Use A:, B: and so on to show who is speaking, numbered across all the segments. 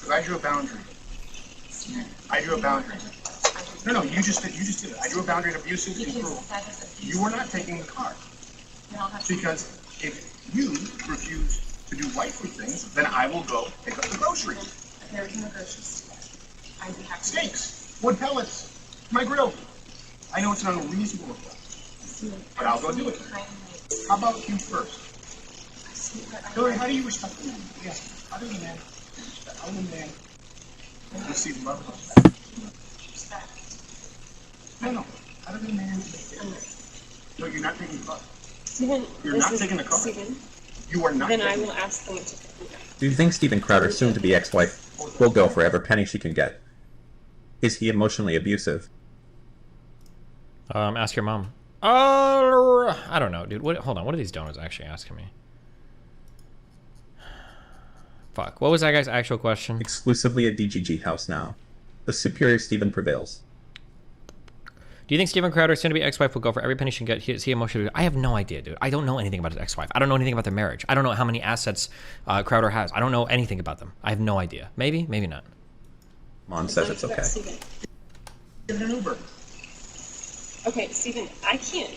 A: Because I drew a boundary. I drew a boundary. No, you just did it. I drew a boundary of abusive and cruel. You are not taking the car. Because if you refuse to do wifely things, then I will go pick up the groceries.
B: There is no groceries. I'd be happy.
A: Steaks, wood pellets, my grill. I know it's an unreasonable request, but I'll go do it. How about you first? Hillary, how do you respect the man? Yes. How does a man respect? How does a man receive love and respect? No. How does a man respect? No, you're not taking the car.
C: Stephen,
A: you're not taking the car.
C: Stephen,
A: you are not.
C: Then I will ask them to pick me up.
D: Do you think Steven Crowder's soon-to-be ex-wife will go for every penny she can get? Is he emotionally abusive?
E: Ask your mom. I don't know, dude. Hold on. What are these donors actually asking me? Fuck. What was that guy's actual question?
D: Exclusively a DGG house now. The superior Steven prevails.
E: Do you think Steven Crowder's soon-to-be ex-wife will go for every penny she can get? Is he emotionally? I have no idea, dude. I don't know anything about his ex-wife. I don't know anything about their marriage. I don't know how many assets Crowder has. I don't know anything about them. I have no idea. Maybe, maybe not.
D: Mom says it's okay.
A: Give an Uber.
C: Okay, Stephen, I can't.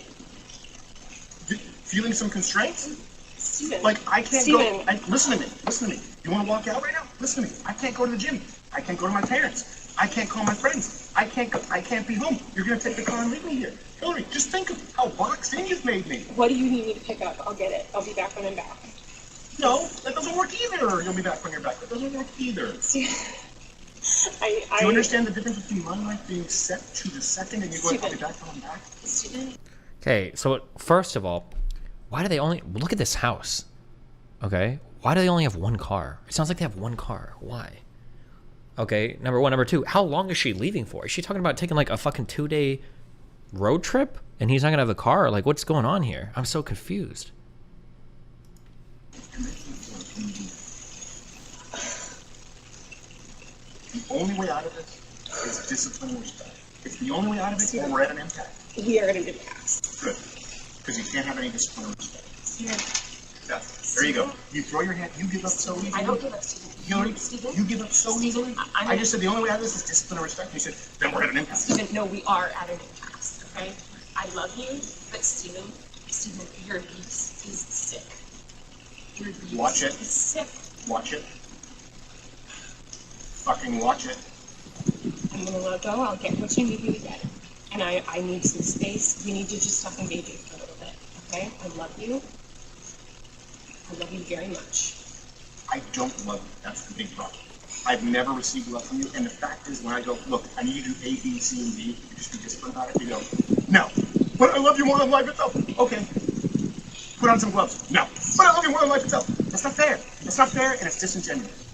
A: Feeling some constraints?
C: Stephen.
A: Like, I can't
C: Stephen.
A: go. Listen to me. You want to walk out right now? Listen to me. I can't go to the gym. I can't go to my parents. I can't call my friends. I can't be home. You're going to take the car and leave me here. Hillary, just think of how boxed in you've made me.
C: What do you need me to pick up? I'll get it. I'll be back when I'm back.
A: No, that doesn't work either. You'll be back when you're back. That doesn't work either. Do you understand the difference between my life being set to the second and you going, I'll be back when I'm back?
C: Stephen.
E: Okay, so first of all, why do they only... Look at this house. Okay? Why do they only have one car? It sounds like they have one car. Why? Okay, number one. Number two, how long is she leaving for? Is she talking about taking like a fucking 2-day road trip? And he's not gonna have the car? Like, what's going on here? I'm so confused.
A: The only way out of this is discipline and respect. It's the only way out of it, or we're at an impasse.
C: We are at an impasse.
A: Good. Because you can't have any discipline or respect.
C: Yeah.
A: Yeah. There you go. You throw your hand, you give up so easily.
B: I don't give up, Stephen.
A: You give up so easily. I just said the only way out of this is discipline and respect. You said, then we're at an impasse.
B: Stephen, no, we are at an impasse, okay? I love you, but Stephen, your abuse is sick. Your abuse
A: Watch it.
B: is sick.
A: Watch it. Fucking watch it.
C: I'm gonna let go. I'll get what you need me to get. And I need some space. We need to just stop engaging for a little bit, okay? I love you. I love you very much.
A: I don't love you. That's the big problem. I've never received love from you, and the fact is, when I go, look, I need you to do A, B, C, and D, you just be disciplined about it, you go, no, but I love you more than life itself. Okay, put on some gloves. No, but I love you more than life itself. That's not fair. That's not fair, and it's disingenuous.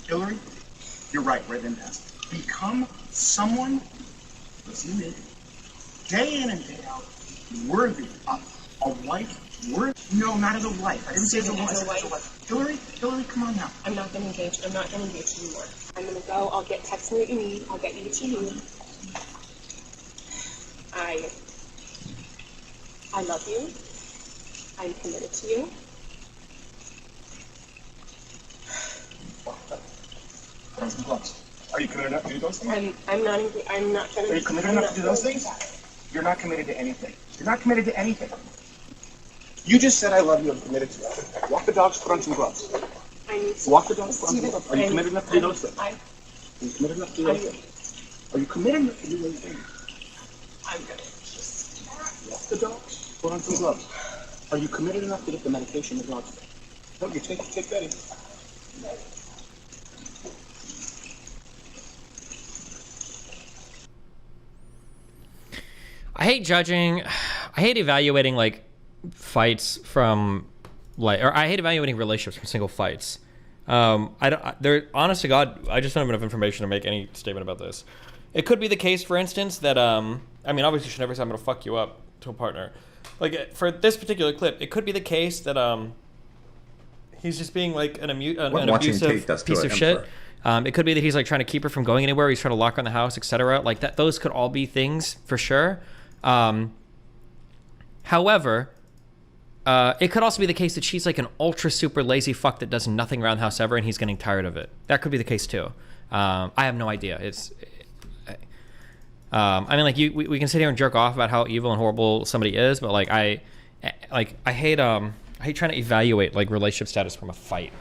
A: Hillary, you're right, we're at an impasse. Become someone, listen to me, day in and day out, worthy of a wife. No, not as a wife. I didn't say as a wife. As a wife. Hillary, come on now.
C: I'm not gonna engage. I'm not gonna engage anymore. I'm gonna go. I'll text me what you need. I'll get you what you need. I love you. I'm committed to you.
A: Put on some gloves. Are you committed enough to do those things?
C: I'm not gonna.
A: Are you committed enough to do those things? You're not committed to anything. You're not committed to anything. You just said I love you. I'm committed to it. Walk the dogs. Put on some gloves. Walk the dogs. Put on some gloves. Are you committed enough to do those things? Are you committed enough to do those things? Are you committed enough to do those things?
C: I'm gonna just
A: walk the dogs. Put on some gloves. Are you committed enough to get the medication the dogs take? No, you take Betty.
E: I hate judging. I hate evaluating like fights from like, or I hate evaluating relationships from single fights. Honest to God, I just don't have enough information to make any statement about this. It could be the case, for instance, that I mean, obviously, you should never say I'm gonna fuck you up to a partner. Like for this particular clip, it could be the case that he's just being like an abusive piece of shit. It could be that he's like trying to keep her from going anywhere. He's trying to lock her in the house, etc. Like that. Those could all be things for sure. However, It could also be the case that she's like an ultra super lazy fuck that does nothing around the house ever, and he's getting tired of it. That could be the case too. I have no idea. I mean, like we can sit here and jerk off about how evil and horrible somebody is, but like I hate trying to evaluate like relationship status from a fight.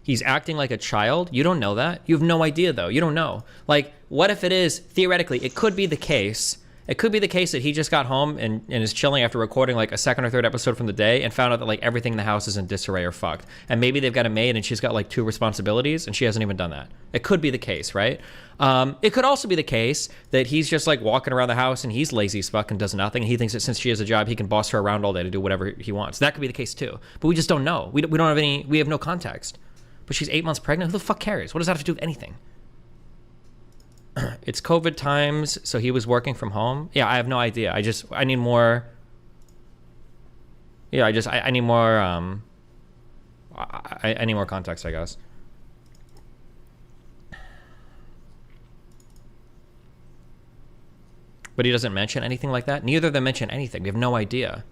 E: He's acting like a child. You don't know that. You have no idea though. You don't know. Like, what if it is theoretically? It could be the case. It could be the case that he just got home and is chilling after recording like a second or third episode from the day and found out that like everything in the house is in disarray or fucked. And maybe they've got a maid and she's got like 2 responsibilities and she hasn't even done that. It could be the case, right? It could also be the case that he's just like walking around the house and he's lazy as fuck and does nothing. And he thinks that since she has a job, he can boss her around all day to do whatever he wants. That could be the case too. But we just don't know. We don't have any, we have no context. But she's 8 months pregnant. Who the fuck cares? What does that have to do with anything? It's COVID times, so he was working from home. Yeah, I have no idea. I need more. Yeah, I need more. I need more context, I guess. But he doesn't mention anything like that. Neither of them mention anything. We have no idea.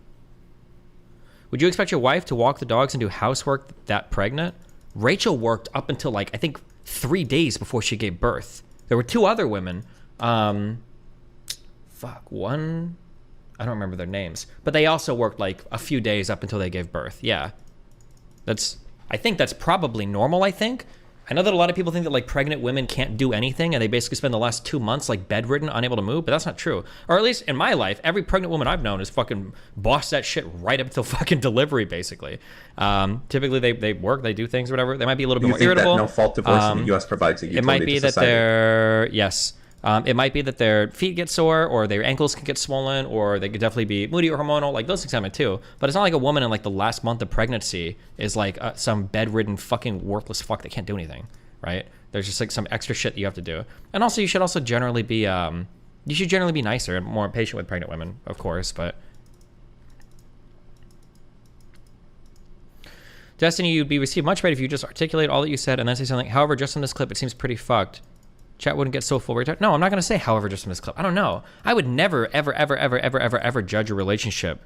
E: Would you expect your wife to walk the dogs and do housework that pregnant? Rachel worked up until like, I think 3 days before she gave birth. There were 2 other women. One, I don't remember their names, but they also worked like a few days up until they gave birth. Yeah. I think that's probably normal, I think. I know that a lot of people think that like pregnant women can't do anything and they basically spend the last 2 months like bedridden, unable to move, but that's not true. Or at least in my life, every pregnant woman I've known is fucking boss that shit right up till fucking delivery, basically. Typically they work, they do things, whatever. They might be a little bit more irritable.
D: That no-fault divorce in the U.S. provides a utility
E: It might be
D: to
E: that
D: society.
E: it might be that their feet get sore or their ankles can get swollen or they could definitely be moody or hormonal. Like those things happen too. But it's not like a woman in like the last month of pregnancy is like some bedridden fucking worthless fuck that can't do anything, right? There's just like some extra shit that you have to do. And also you should also generally be, you should generally be nicer and more patient with pregnant women, of course, but. Destiny, you'd be received much better if you just articulate all that you said and then say something. However, just in this clip, it seems pretty fucked. Chat wouldn't get so full retard. No, I'm not going to say however just in this clip. I don't know. I would never, ever judge a relationship.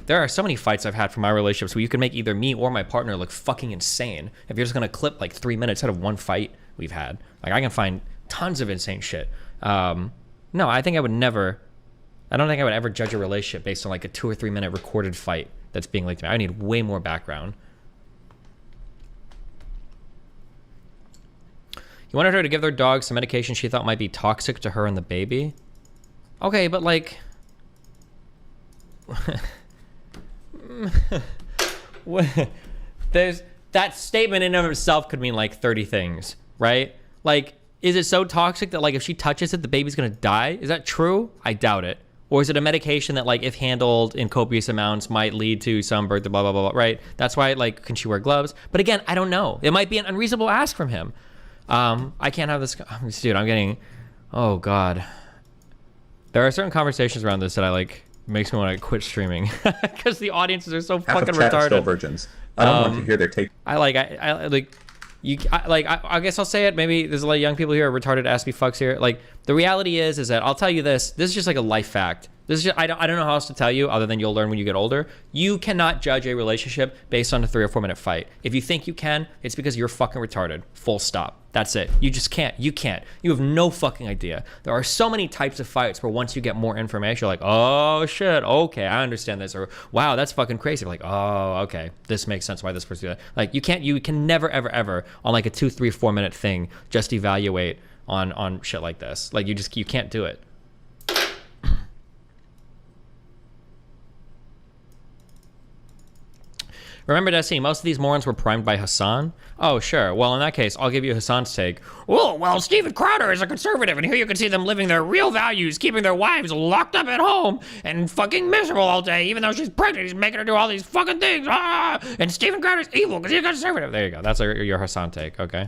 E: There are so many fights I've had from my relationships where you can make either me or my partner look fucking insane if you're just going to clip like 3 minutes out of one fight we've had. Like I can find tons of insane shit. No, I think I would never, I don't think I would ever judge a relationship based on like a 2 or 3 minute recorded fight that's being linked to me. I need way more background. You wanted her to give their dog some medication she thought might be toxic to her and the baby? Okay, but like... There's... That statement in and of itself could mean like 30 things, right? Like, is it so toxic that like if she touches it, the baby's gonna die? Is that true? I doubt it. Or is it a medication that like if handled in copious amounts might lead to some birth, blah, blah, blah, blah, right? That's why like, can she wear gloves? But again, I don't know. It might be an unreasonable ask from him. I can't have this, dude, I'm getting, oh God. There are certain conversations around this that I like, makes me want to quit streaming because the audiences are so fucking
D: Half of chat are
E: retarded.
D: still virgins. I don't want to hear their take.
E: I guess I'll say it. Maybe there's a lot of young people here who are retarded ass me fucks here. Like the reality is that I'll tell you this is just like a life fact. This is just, I don't know how else to tell you other than you'll learn when you get older. You cannot judge a relationship based on a 3 or 4 minute fight. If you think you can, it's because you're fucking retarded. Full stop. That's it. You just can't. You can't. You have no fucking idea. There are so many types of fights where once you get more information, you're like, oh shit, okay, I understand this. Or wow, that's fucking crazy. Like, oh, okay, this makes sense why this person did that. Like you can never, ever on like a 2, 3, 4 minute thing just evaluate on shit like this. Like you can't do it. Remember, Destiny, most of these morons were primed by Hassan? Oh, sure. Well, in that case, I'll give you Hassan's take. Oh, well, Steven Crowder is a conservative, and here you can see them living their real values, keeping their wives locked up at home and fucking miserable all day, even though she's pregnant. He's making her do all these fucking things. Ah! And Steven Crowder's evil because he's a conservative. There you go. That's your Hassan take, okay?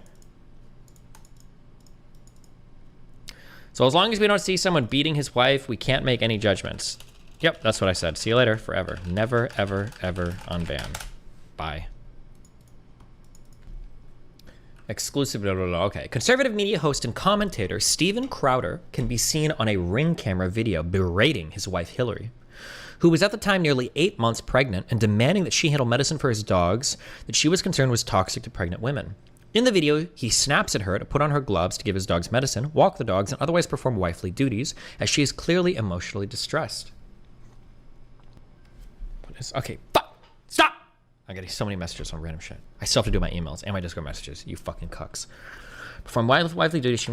E: So as long as we don't see someone beating his wife, we can't make any judgments. Yep, that's what I said. See you later, forever. Never, ever unban. Bye. Exclusive. Blah, blah, blah. Okay. Conservative media host and commentator Steven Crowder can be seen on a Ring camera video berating his wife Hillary, who was at the time nearly 8 months pregnant and demanding that she handle medicine for his dogs that she was concerned was toxic to pregnant women. In the video, he snaps at her to put on her gloves to give his dogs medicine, walk the dogs, and otherwise perform wifely duties, as she is clearly emotionally distressed. Okay, fuck! Stop! I'm getting so many messages on random shit. I still have to do my emails and my Discord messages, you fucking cucks. Perform wifely duties.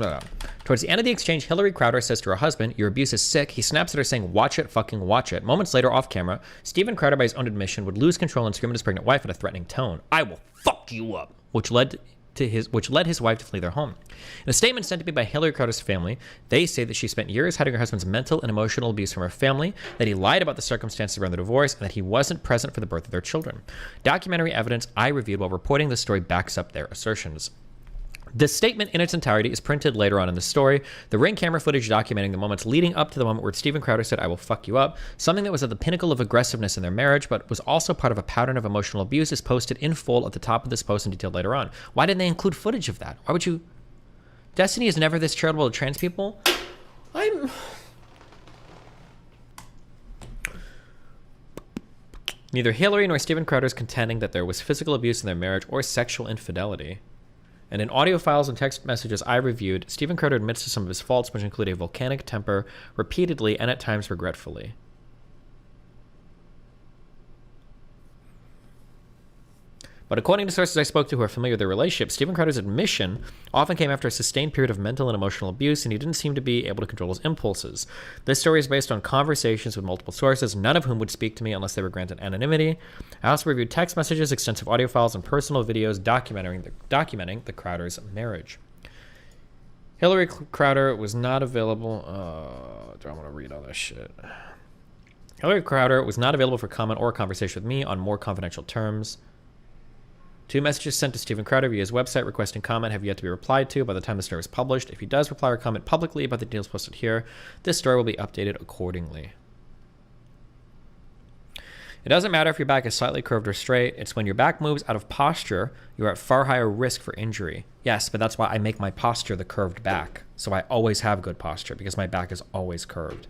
E: Towards the end of the exchange, Hillary Crowder says to her husband, "Your abuse is sick." He snaps at her saying, "Watch it, fucking watch it." Moments later, off camera, Steven Crowder, by his own admission, would lose control and scream at his pregnant wife in a threatening tone. "I will fuck you up," which led his wife to flee their home. In a statement sent to me by Hillary Crowder's family, they say that she spent years hiding her husband's mental and emotional abuse from her family, that he lied about the circumstances around the divorce, and that he wasn't present for the birth of their children. Documentary evidence I reviewed while reporting this story backs up their assertions. The statement in its entirety is printed later on in the story. The Ring camera footage documenting the moments leading up to the moment where Steven Crowder said, "I will fuck you up," something that was at the pinnacle of aggressiveness in their marriage, but was also part of a pattern of emotional abuse, is posted in full at the top of this post and detailed later on. Why didn't they include footage of that? Why would you... Destiny is never this charitable to trans people? Neither Hillary nor Steven Crowder is contending that there was physical abuse in their marriage or sexual infidelity. And in audio files and text messages I reviewed, Steven Crowder admits to some of his faults, which include a volcanic temper, repeatedly and at times regretfully. But according to sources I spoke to who are familiar with their relationship, Steven Crowder's admission often came after a sustained period of mental and emotional abuse, and he didn't seem to be able to control his impulses. This story is based on conversations with multiple sources, none of whom would speak to me unless they were granted anonymity. I also reviewed text messages, extensive audio files, and personal videos documenting the Crowder's marriage. Hillary Crowder was not available. Do I want to read all this shit? Hillary Crowder was not available for comment or conversation with me on more confidential terms. 2 messages sent to Steven Crowder via his website requesting comment have yet to be replied to by the time the story is published. If he does reply or comment publicly about the details posted here, this story will be updated accordingly. It doesn't matter if your back is slightly curved or straight. It's when your back moves out of posture, you're at far higher risk for injury. Yes, but that's why I make my posture the curved back. So I always have good posture because my back is always curved.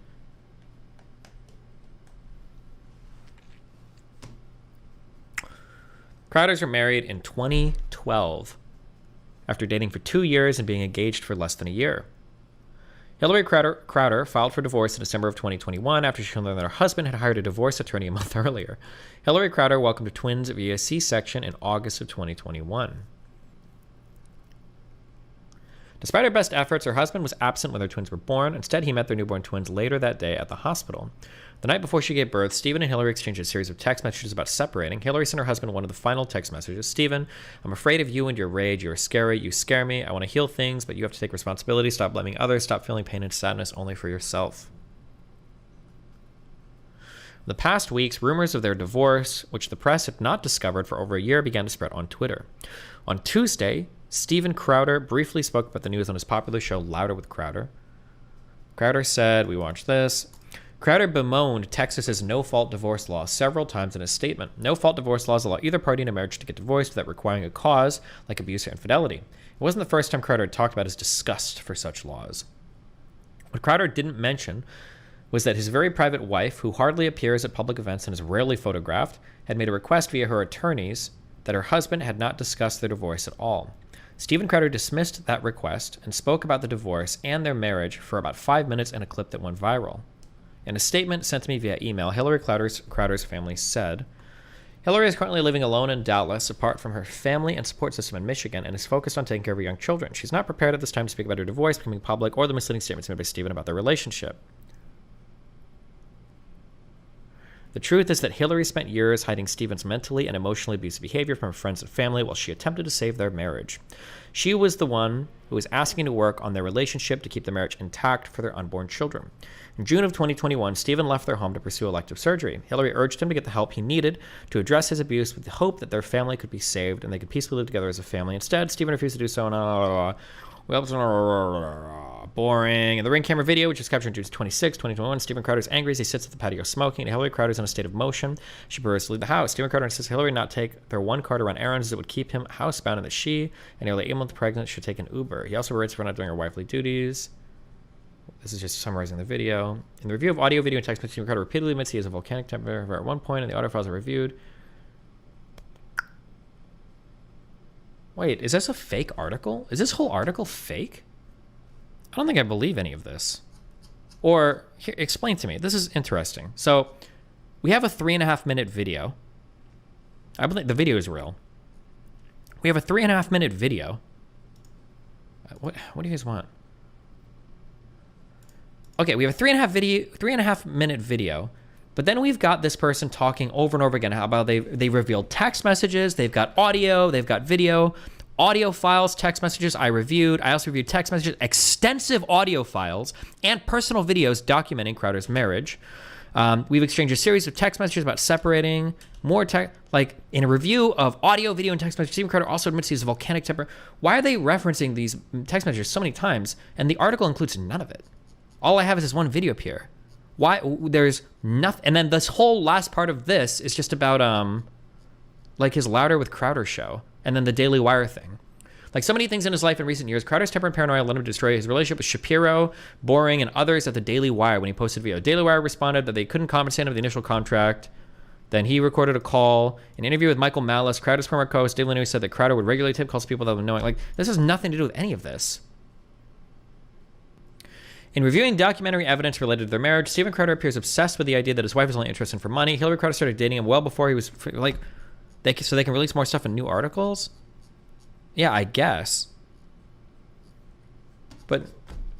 E: Crowders were married in 2012 after dating for 2 years and being engaged for less than a year. Hillary Crowder filed for divorce in December of 2021 after she learned that her husband had hired a divorce attorney a month earlier. Hillary Crowder welcomed her twins via C-section in August of 2021. Despite her best efforts, her husband was absent when their twins were born. Instead, he met their newborn twins later that day at the hospital. The night before she gave birth, Steven and Hillary exchanged a series of text messages about separating. Hillary sent her husband one of the final text messages. "Steven, I'm afraid of you and your rage. You are scary. You scare me. I want to heal things, but you have to take responsibility. Stop blaming others. Stop feeling pain and sadness only for yourself." In the past weeks, rumors of their divorce, which the press had not discovered for over a year, began to spread on Twitter. On Tuesday, Steven Crowder briefly spoke about the news on his popular show Louder with Crowder. Crowder said, we watched this. Crowder bemoaned Texas's no-fault divorce law several times in his statement. No-fault divorce laws allow either party in a marriage to get divorced without requiring a cause, like abuse or infidelity. It wasn't the first time Crowder had talked about his disgust for such laws. What Crowder didn't mention was that his very private wife, who hardly appears at public events and is rarely photographed, had made a request via her attorneys that her husband had not discussed their divorce at all. Steven Crowder dismissed that request and spoke about the divorce and their marriage for about 5 minutes in a clip that went viral. In a statement sent to me via email, Hillary Crowder's family said, "Hillary is currently living alone in Dallas, apart from her family and support system in Michigan, and is focused on taking care of her young children. She's not prepared at this time to speak about her divorce becoming public or the misleading statements made by Steven about their relationship. The truth is that Hillary spent years hiding Steven's mentally and emotionally abusive behavior from her friends and family while she attempted to save their marriage. She was the one who was asking to work on their relationship to keep the marriage intact for their unborn children. In June of 2021, Steven left their home to pursue elective surgery. Hillary urged him to get the help he needed to address his abuse with the hope that their family could be saved and they could peacefully live together as a family. Instead, Steven refused to do so. We also boring. In the Ring camera video, which is captured in June 26, 2021, Steven Crowder is angry as he sits at the patio smoking. Hillary Crowder is in a state of motion. She prefers to leave the house. Steven Crowder insists Hillary not take their one car to run errands that would keep him housebound, and that she, a nearly 8-month pregnant, should take an Uber. He also berates her for not doing her wifely duties. This is just summarizing the video. In the review of audio, video, and text message, Steven Crowder repeatedly admits he has a volcanic temper at one point, and the audio files are reviewed. Wait, is this a fake article? Is this whole article fake? I don't think I believe any of this. Or, here, explain to me. This is interesting. So, we have a 3.5-minute video. I believe the video is real. We have a 3.5-minute video. What do you guys want? Okay, we have a 3.5-minute video. But then we've got this person talking over and over again about they revealed text messages, they've got audio, they've got video, audio files, text messages I reviewed. I also reviewed text messages, extensive audio files, and personal videos documenting Crowder's marriage. We've exchanged a series of text messages about separating, more like in a review of audio, video, and text messages. Steven Crowder also admits he has a volcanic temper. Why are they referencing these text messages so many times? And the article includes none of it. All I have is this one video up here. Why? There's nothing. And then this whole last part of this is just about like his Louder with Crowder show, and then the Daily Wire thing. Like so many things in his life in recent years, Crowder's temper and paranoia led him to destroy his relationship with Shapiro, Boring, and others at the Daily Wire when he posted a video. Daily Wire responded that they couldn't compensate him for the initial contract. Then he recorded a call. In an interview with Michael Malice, Crowder's former co-host Daily News said that Crowder would regularly tape calls to people that were knowing. Like, this has nothing to do with any of this. In reviewing documentary evidence related to their marriage, Steven Crowder appears obsessed with the idea that his wife is only interested in for money. Hillary Crowder started dating him well before he was like, so they can release more stuff in new articles. Yeah, I guess. But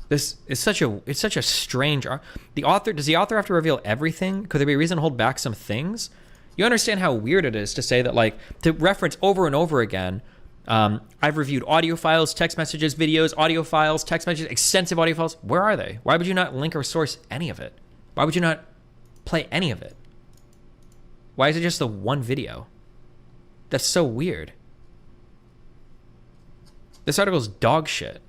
E: this is such a strange. Does the author have to reveal everything? Could there be a reason to hold back some things? You understand how weird it is to say that, like, to reference over and over again. I've reviewed audio files, text messages, videos, audio files, text messages, extensive audio files. Where are they? Why would you not link or source any of it? Why would you not play any of it? Why is it just the one video? That's so weird. This article's dog shit,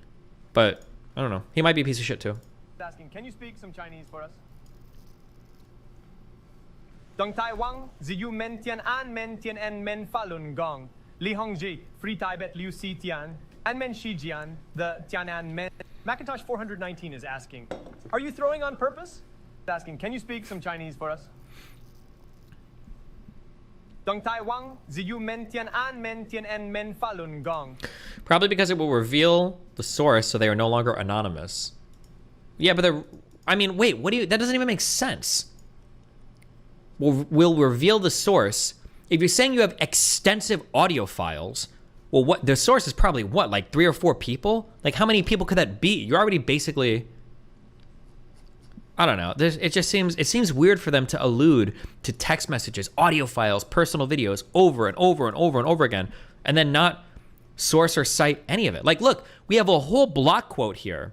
E: but I don't know. He might be a piece of shit too.
F: Asking, can you speak some Chinese for us? Dong Tai Wang, Ziyu Men Tian An Men Tian En Men Falun Gong. Li Hongji, Free Tibet Liu Si Tian, and Men Shijian, the Tianan Men. Macintosh 419 is asking, are you throwing on purpose? Asking, can you speak some Chinese for us? Dong Tai Wang, Ziyu Men Tian An Men Tian En Men Falun Gong.
E: Probably because it will reveal the source so they are no longer anonymous. Yeah, but I mean, wait, that doesn't even make sense. We'll reveal the source. If you're saying you have extensive audio files, well, what the source is probably what, like 3 or 4 people? Like, how many people could that be? You're already basically, I don't know. It seems weird for them to allude to text messages, audio files, personal videos over and over and over and over again, and then not source or cite any of it. Like, look, we have a whole block quote here.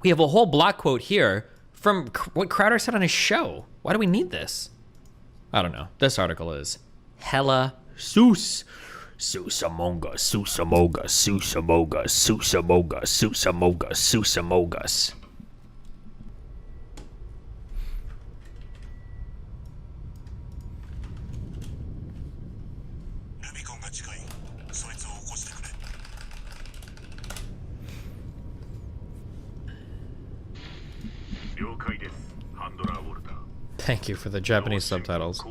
E: We have a whole block quote here from what Crowder said on his show. Why do we need this? I don't know. This article is hella sus. Susamonga, Susamoga, Susamoga, Susamoga, Susamoga, Susamogas. Thank you for the Japanese subtitles.